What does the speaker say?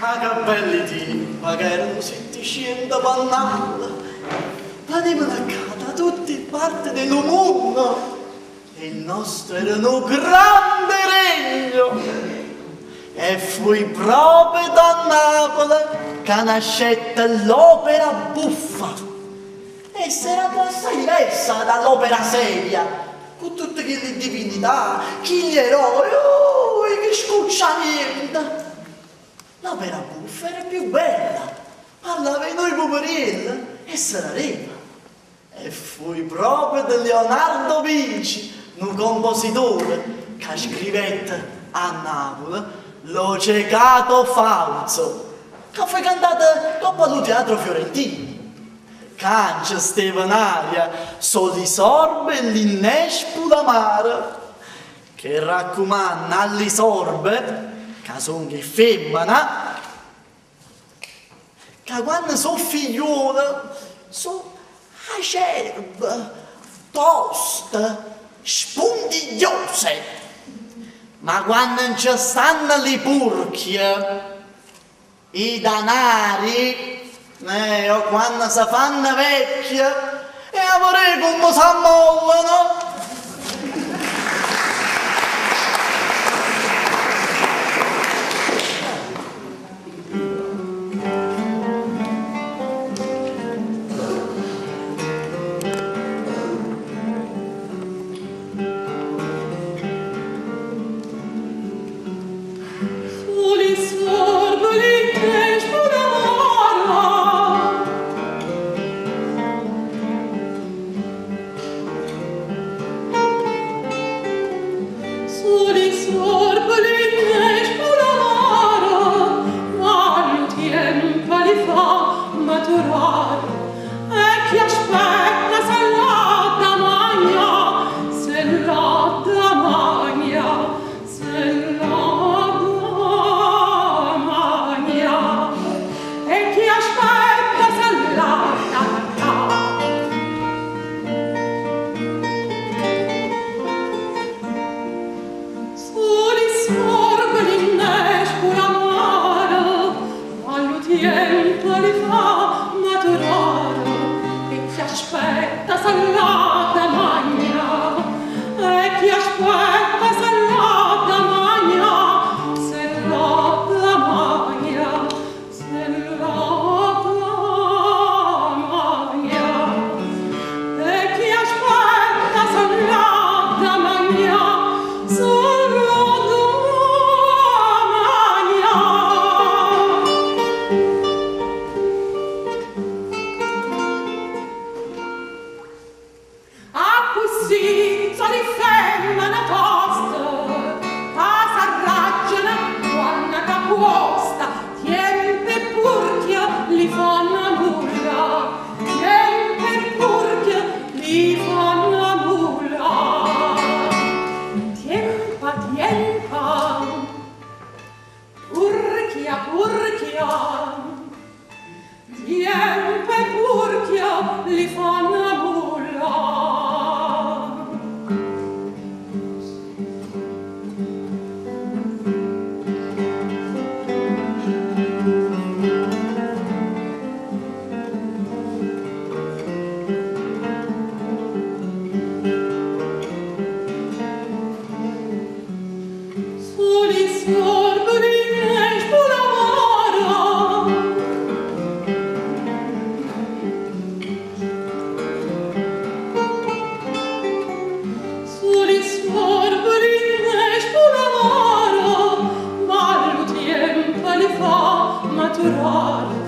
Ma che belli tipi, ma che erano 700 pannelli. Venivano a casa da tutte le parti del mondo. E il nostro era un grande regno. E fui proprio da Napoli che nascette l'opera buffa. E sarà assai diversa dall'opera seria, con tutte quelle divinità, quegli eroi, che scucciamento. L'opera buffa era più bella, parlava di noi poverelli e se la reva. E fui proprio di Leonardo Vinci, un compositore che scrivette a Napoli L'ho ciecato falso, che fu cantata dopo al teatro fiorentino. Cancia Stevenaria, soli sorbe l'innespo d'amare, che raccomanda alle sorbe, che sono che femmina, che quando sono figliole, sono acerbe, toste, spuntigliose, ma quando non ci stanno le purchie, i danari, o quando si fanno vecchie, e a vorrei come si ammollano. Natural